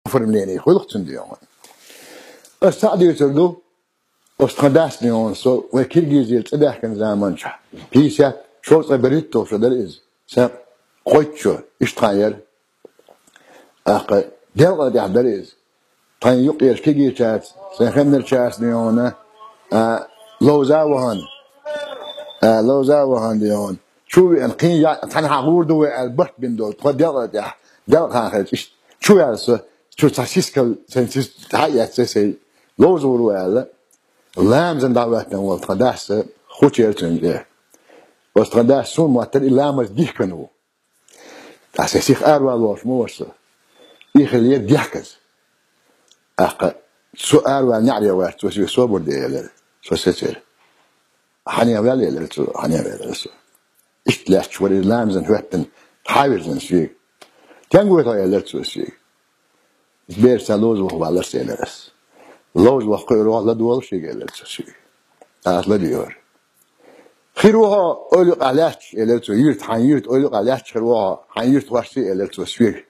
فرمليني خلقتن ديون السعد يتردو استخداس ديون سو وكيرجيزيل تدح كان زمان شح بيسات شو صبريتو شو دليز سا قوتشو اشتغير اق ديال دي دليز طين يقيش كيجي شات سنخمر شاس ديونه لوزاوهن لوزاوهن ديون شو القين تنها عوردو البحت بين دول ديال ديال خاخش شو يالس شو تحسيسكل سنتيس هاي سي لوزور ولا لام زن دعوتنا والتقداس خوتيرتن ده والتقداس سون معتل لامز ديكنو اساسيخ اروا موش يخلي ديحكز اق سؤال ونعري وقت وسي صبر دي سو سيتر حنيا ولا لا حنيا ولا اشتلاش شو لام زن هوتن حاوزن شي كانغو يا سي بير سالوز وهو سيلرس لوز وقيرو لا دول شي قال شي اصلا ديور خيروها اولو قلاش التو يرت حيرت اولو قلاش خيروها حيرت واشي التو سوي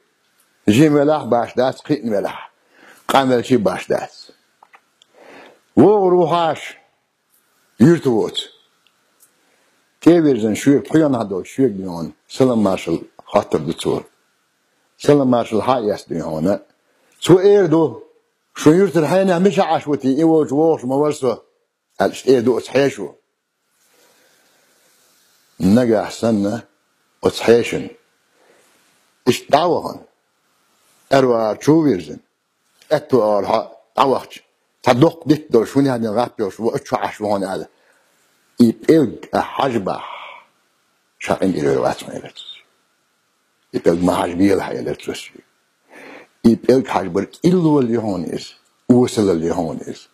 جي ملاح باش داس قيت ملاح قامل شي باش داس وروحاش يرتوت كيفيرزن شوي قيان هذول شوي ديون سلام مارشال خاطر دكتور سلام مارشال هايس ديون سو ايردو شو يرتر حينا مش عشوتي ايوه جوش ما ورسو ايه دو اتحيشو نجا احسننا اتحيشن ايش دعوهن اروا شو ويرزن اتو ارها دعوهش تدق ديت دو شوني هادي غابيوش واتشو عشوهن هذا يبقى حجبه شاقين ديرو واتما يلتس يبقى ما حجبيه الحياة يلتس يبقى حجبر إلو اللي هون إس وصل اللي هون إس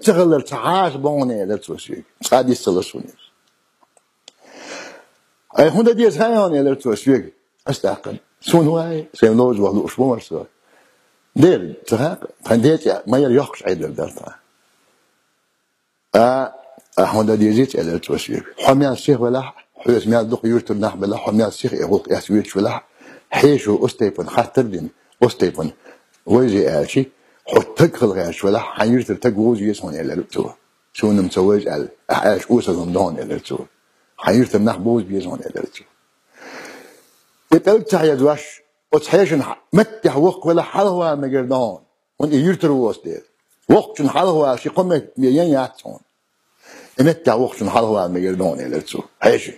تشغل التعاش بوني لتوسي صادي السلسوني أي هون دي زهايون لتوسي أستعقل سون هواي سيمنوز وهلو أشبو مرسل دير تهاق فنديت ما يريحش عيد الدرطة هون دي زيت لتوسي حميان الشيخ ولا حيث ميال دق يورتو النح بلا حميان الشيخ يغوق يسويش ولا حيشو أستيبن خاطر دين أستيبن ويجي آشي حتى خلقاش ولا حيرت تجوز يسون إلى التو شو نمسويج على أعيش أوصل دون إلى التو حيرت النحبوز بيسون إلى التو يتقلت يا دوش وتحيشن متح وق ولا حلوة مجردان وانت يرترو وستير وقت حلوة شي قمة ميان ياتون متح وقت حلوة مجردان إلى التو حيشي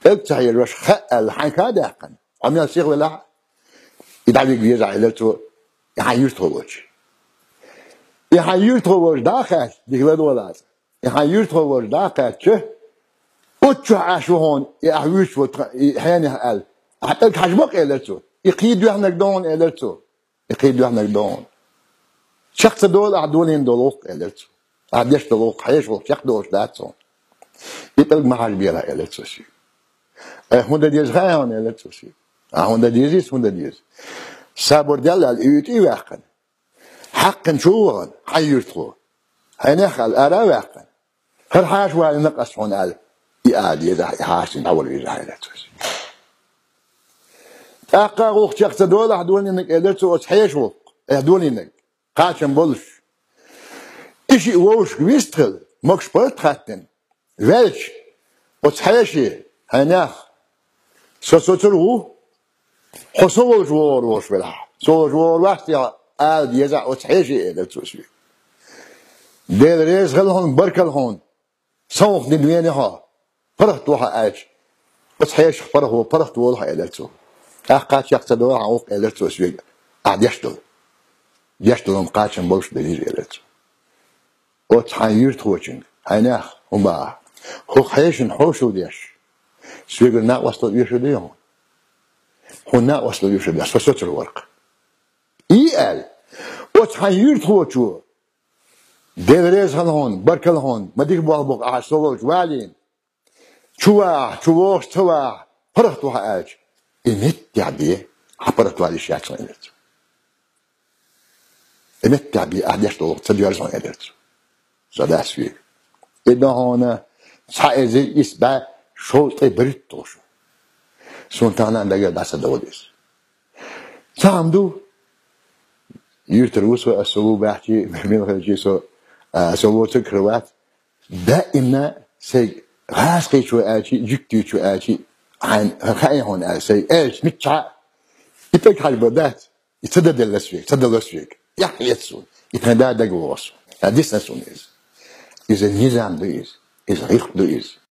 قلت يا دوش خال حكا دقن عم يصير ولا يدعي بيرجع إلى التو يحيرتوش يحيرتوش داخل ديكلاد ولا يحيرتوش داخل شو وتشو عاشوهون يحيرش وحين قال حتى حجبك إلتو يقيد يحنك دون إلتو يقيد يحنك دون شخص دول أعدولين دولوق إلتو أعديش دولوق حيش وشخص دولش داتون يطلق محل بيلا إلتو شي هون ديز غايون إلتو شي هون ديزيس هون ديز سابور ديال الإيوتي واقن حقا شوغن حيرتو هنخل أرا واقن هر حاش وعلى نقص هون قال يقال يزح يحاشن أول يزح إلتوش أقا روح شخص دول أحدون إنك إلتو أتحيش وق أحدون إنك قاشن بولش إشي ووش بيستخل مكش بلت خاتن ويلش أتحيشي هنخ سوترو حصول جوار وش بلا سو جوار وقت قال يزع وتحيشي إلتوش ديل ريز غلهن بركلهن صوخ ندوينها فرحت وها اج وتحيش فرحو فرحت وها إلتو أقات يقتدوا عوق إلتو سويق قاعد يشتغل قاتشن بولش دليل إلتو وتحيرت خوشن هناخ وما هو حيشن حوشو ديش سويق النا وصلوا يشو ديهم هنا وصلوا يشو ديش فسوتر الورق قال وتحيرت خوشو ديل ريز هون بركل هون ما ديك بوالبوك عصوش والين شواش فرحت وها اج إمت تعبيه حبرت والي شاكسون إلتو إمت تعبيه أحداش دولار تديارزون إلتو صداش فيه إذا هنا سائزي إسبا شوطي بريتوشو سونتانا عندك داسة دوليس سامدو يرتروسو أسوو بحكي من خلجيسو أسوو تكروات دائما سي غاسقي شو آتي جكتي شو آتي عن خاين هون آسي إيش متشع يتك هالبدات يتسدد اللسويك تسدد اللسويك يعني يتسون يتندى دقوص هذا سنسون is a nizam is a richt is